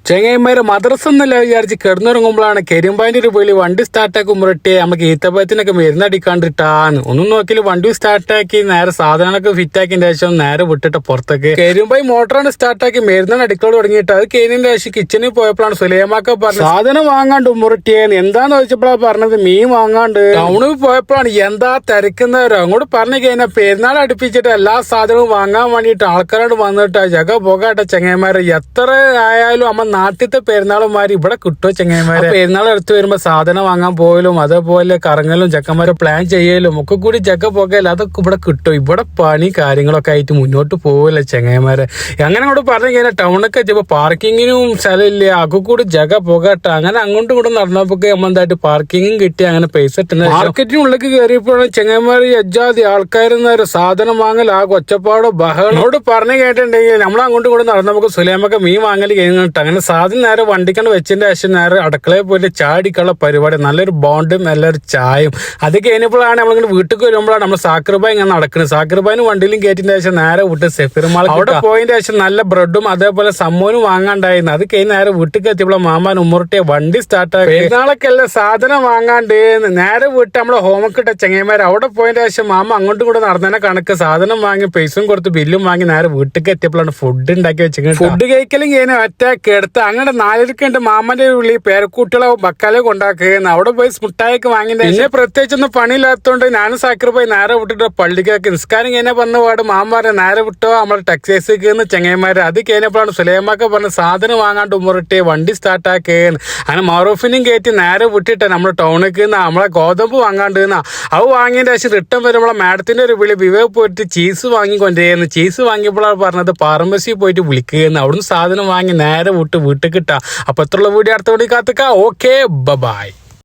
ചെങ്ങൈമാര് മദ്രസ എന്നല്ല വിചാരിച്ച് കിടന്നുറങ്ങുമ്പോഴാണ് കരിമ്പാന്റെ ഒരു വിളി വണ്ടി സ്റ്റാർട്ടാക്കി മുരട്ടിയെ നമുക്ക് ഈത്തപ്പഴത്തിനൊക്കെ മരുന്നടിക്കാണ്ടിട്ടാന്ന് ഒന്നും നോക്കിയാൽ വണ്ടി സ്റ്റാർട്ടാക്കി നേരെ സാധനങ്ങളൊക്കെ ഫിറ്റാക്കിയതിന്റെ ശേഷം നേരെ വിട്ടിട്ട് പുറത്തേക്ക് കരിമ്പായി മോട്ടറാണ് സ്റ്റാർട്ടാക്കി മരുന്നാണ് അടിക്കാൻ തുടങ്ങിയിട്ട് അത് കഴിഞ്ഞതിന്റെ ശേഷം കിച്ചണിൽ പോയപ്പോഴാണ് സുലൈമാക്ക പറഞ്ഞത് സാധനം വാങ്ങാണ്ട് മുരട്ടിയെന്ന് എന്താന്ന് ചോദിച്ചപ്പോഴാണ് പറഞ്ഞത് മീൻ വാങ്ങാണ്ട് ടൗണിൽ പോയപ്പോഴാണ് എന്താ തിരക്കുന്നവരോ അങ്ങോട്ട് പറഞ്ഞു കഴിഞ്ഞാൽ പെരുന്നാൾ അടുപ്പിച്ചിട്ട് എല്ലാ സാധനവും വാങ്ങാൻ വേണ്ടിയിട്ട് ആൾക്കാരോട് വന്നിട്ട് ജഗ പോകാട്ടെ ചെങ്ങന്മാര് എത്ര ആയാലും അമ്മ നാട്ടിലത്തെ പെരുന്നാളുമാര് ഇവിടെ കിട്ടുമോ ചെങ്ങന്മാര് പെരുന്നാൾ അടുത്ത് വരുമ്പോ സാധനം വാങ്ങാൻ പോയാലും അതേപോലെ കറങ്ങലും ചെക്കന്മാരെ പ്ലാൻ ചെയ്യലും ഒക്കെ കൂടി ജഗ പോകലും അതൊക്കെ ഇവിടെ കിട്ടും ഇവിടെ പണി കാര്യങ്ങളൊക്കെ ആയിട്ട് മുന്നോട്ട് പോവില്ല ചെങ്ങന്മാരെ അങ്ങനെ അങ്ങോട്ട് പറഞ്ഞു കഴിഞ്ഞാൽ ടൗണൊക്കെ എത്തിയപ്പോ പാർക്കിങ്ങിനും സ്ഥലമില്ല ഒക്കെ കൂടി ജഗ പോകട്ടെ അങ്ങനെ അങ്ങോട്ടും കൂടെ നടന്നപ്പോ നമ്മളെന്തായിട്ട് പാർക്കിങ്ങും കിട്ടി അങ്ങനെ പൈസ ഇട്ടുന്ന മാർക്കറ്റിനുള്ളിലേക്ക് കയറിയപ്പോഴാണ് ചെങ്ങന്മാര് അജാതി ആൾക്കാരെന്ന സാധനം വാങ്ങൽ ആ കൊച്ചപ്പാടോ ബഹളോട് പറഞ്ഞു കേട്ടിട്ടുണ്ടെങ്കിൽ നമ്മൾ അങ്ങോട്ടും കൂടെ നടന്നപ്പോ സുലൈമൊക്കെ മീൻ വാങ്ങൽ കഴിഞ്ഞിട്ട് അങ്ങനെ സാധനം നേരെ വണ്ടിക്കണ്ട് വെച്ചതിന്റെ ശേഷം നേരെ അടുക്കളയിൽ പോയിട്ട് ചാടിക്കുള്ള പരിപാടി നല്ലൊരു ബോണ്ടും നല്ലൊരു ചായയും അത് കഴിഞ്ഞപ്പോഴാണ് നമ്മളിങ്ങനെ വീട്ടിൽ വരുമ്പോഴാണ് നമ്മൾ സാക്കിർബായ് ഇങ്ങനെ നടക്കുന്നത് സാക്കിർബായിന് വണ്ടിയിലും കയറ്റിന്റെ ശേഷം നേരെ വിട്ട് സെഫിർമാൾ അവിടെ പോയതിന്റെ ശേഷം നല്ല ബ്രെഡും അതേപോലെ സമ്മോനും വാങ്ങാണ്ടായിരുന്നു അത് കഴിഞ്ഞ് നേരെ വീട്ടിൽ എത്തിയപ്പോൾ മാമാൻ ഉമ്മറുട്ടിയ വണ്ടി സ്റ്റാർട്ടാക്കി പെരുന്നാളൊക്കെ അല്ല സാധനം വാങ്ങാണ്ട് നേരെ വിട്ട് നമ്മളെ ഹോംവർക്ക് ഇട്ട ചെങ്ങന്മാർ അവിടെ പോയതിന്റെ ശേഷം മാമ അങ്ങോട്ടും കൂടെ നടന്നതിനെ കണക്ക് സാധനം വാങ്ങി പൈസയും കൊടുത്ത് ബില്ലും വാങ്ങി നേരെ വീട്ടിൽ എത്തിയപ്പോഴാണ് ഫുഡ് ഉണ്ടാക്കി വെച്ചിരിക്കുന്നത് ഫുഡ് കഴിക്കലും കഴിഞ്ഞ ഒറ്റ എടുത്ത് അങ്ങനെ 4 എന്റെ മാമന്റെ ഉള്ളി പേരക്കൂട്ടികളെ ബക്കാലെ കൊണ്ടാക്കുകയെന്ന് അവിടെ പോയി മുട്ടായൊക്കെ വാങ്ങിയിട്ട് പിന്നെ പ്രത്യേകിച്ചൊന്നും പണിയില്ലാത്തതുകൊണ്ട് ഞാനും സാക്കിർ പോയി നേരെ വിട്ടിട്ട് പള്ളിക്കൊക്കെ നിസ്കാരം കഴിഞ്ഞ പറഞ്ഞ പാട് മാമ പറഞ്ഞ നേരെ വിട്ടോ നമ്മളെ ടെക്സൈസിൽ ചെങ്ങന്മാര് അത് കഴിഞ്ഞപ്പോഴാണ് സുലൈമാക്ക പറഞ്ഞ സാധനം വാങ്ങാണ്ട് ഉമ്മറിട്ട് വണ്ടി സ്റ്റാർട്ടാക്കുകയെന്ന് അങ്ങനെ മറൂഫിനും കയറ്റി നേരെ വിട്ടിട്ട് നമ്മുടെ ടൗണിൽ നമ്മളെ ഗോതമ്പ് വാങ്ങാണ്ട് അത് വാങ്ങിയതിന്റെ ശേഷം റിട്ടേൺ വരുമ്പോൾ മാഡത്തിന്റെ ഒരു വിളി വിവേക് പോയിട്ട് ചീസ് വാങ്ങിക്കൊണ്ടിരുന്നു ചീസ് വാങ്ങിയപ്പോഴാണ് പറഞ്ഞത് ഫാർമസിയിൽ പോയിട്ട് വിളിക്കുകയെന്ന് അവിടുന്ന് സാധനം വാങ്ങി നേരെ വിട്ട് വീട്ടിൽ കിട്ടാം അപ്പൊ എത്രയുള്ള വീഡിയോ അടുത്ത വീഡിയോ കാത്തുക ഓക്കെ ബൈ.